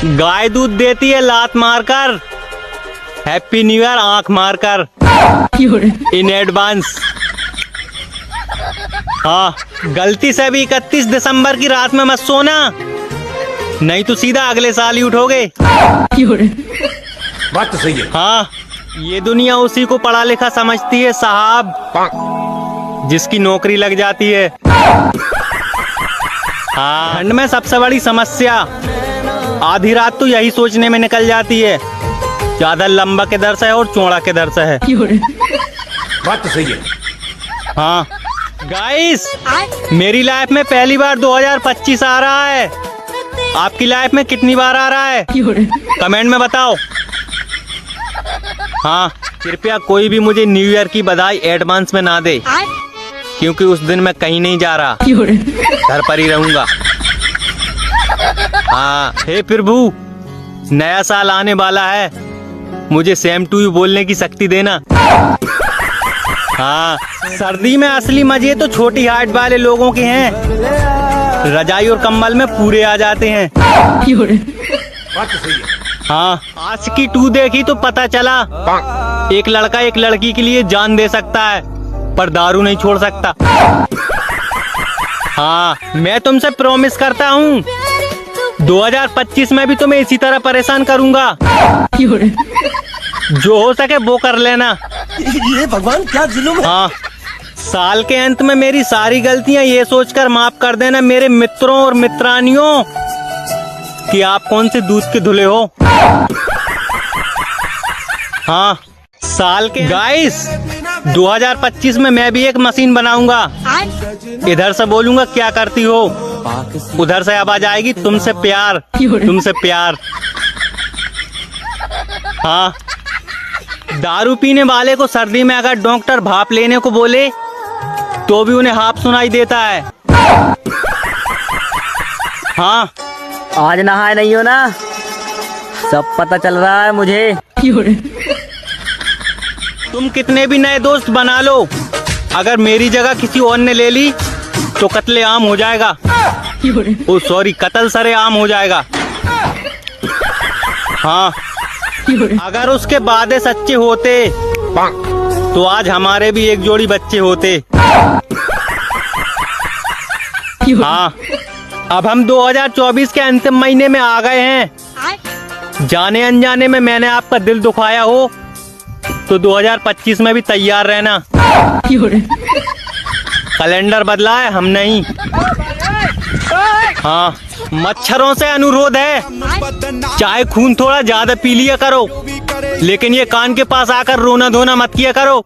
गाय दूध देती है लात मारकर, हैप्पी न्यू ईयर आंख मारकर इन एडवांस। हाँ, गलती से भी 31 दिसंबर की रात में मत सोना, नहीं तो सीधा अगले साल ही उठोगे। बात तो सही है। हाँ, ये दुनिया उसी को पढ़ा लिखा समझती है साहब, जिसकी नौकरी लग जाती है। हाँ, ठंड में सबसे बड़ी समस्या आधी रात तो यही सोचने में निकल जाती है, ज्यादा लंबा किधर से है और चौड़ा किधर से है। बात तो सही है। हाँ गाइस, मेरी लाइफ में पहली बार 2025 आ रहा है। आपकी लाइफ में कितनी बार आ रहा है कमेंट में बताओ। हाँ, कृपया कोई भी मुझे न्यू ईयर की बधाई एडवांस में ना दे, क्योंकि उस दिन मैं कहीं नहीं जा रहा, घर पर ही रहूंगा। हाँ, हे प्रभु, नया साल आने वाला है, मुझे सेम टू यू बोलने की शक्ति देना। हाँ, सर्दी में असली मजे तो छोटी हाइट वाले लोगों के हैं, रजाई और कंबल में पूरे आ जाते हैं। बात तो सही है। हाँ, आज की 2 देखी तो पता चला एक लड़का एक लड़की के लिए जान दे सकता है, पर दारू नहीं छोड़ सकता। हाँ, मैं तुमसे प्रॉमिस करता हूँ 2025 में भी तुम्हें इसी तरह परेशान करूंगा। जो हो सके वो कर लेना। ये भगवान क्या जुल्म है। हाँ, साल के अंत में मेरी सारी गलतियां ये सोचकर माफ कर देना मेरे मित्रों और मित्रानियों कि आप कौन से दूध के धुले हो। हाँ, साल के गाइस 2025 में मैं भी एक मशीन बनाऊंगा। इधर से बोलूंगा क्या करती हो, उधर से आवाज आएगी तुमसे प्यार, तुमसे प्यार। हाँ, दारू पीने वाले को सर्दी में अगर डॉक्टर भाप लेने को बोले तो भी उन्हें हाफ सुनाई देता है। हाँ, आज नहाए नहीं हो ना, सब पता चल रहा है मुझे। तुम कितने भी नए दोस्त बना लो, अगर मेरी जगह किसी और ने ले ली तो कत्ले आम हो जाएगा। ओ सॉरी, कत्ल सरे आम हो जाएगा। हाँ, अगर उसके वादे सच्चे होते तो आज हमारे भी एक जोड़ी बच्चे होते। हाँ, अब हम 2024 के अंतिम महीने में आ गए हैं। जाने अनजाने में मैंने आपका दिल दुखाया हो तो 2025 में भी तैयार रहना। कैलेंडर बदला है, हम नहीं। हाँ, मच्छरों से अनुरोध है, चाहे खून थोड़ा ज्यादा पी लिया करो, लेकिन ये कान के पास आकर रोना धोना मत किया करो।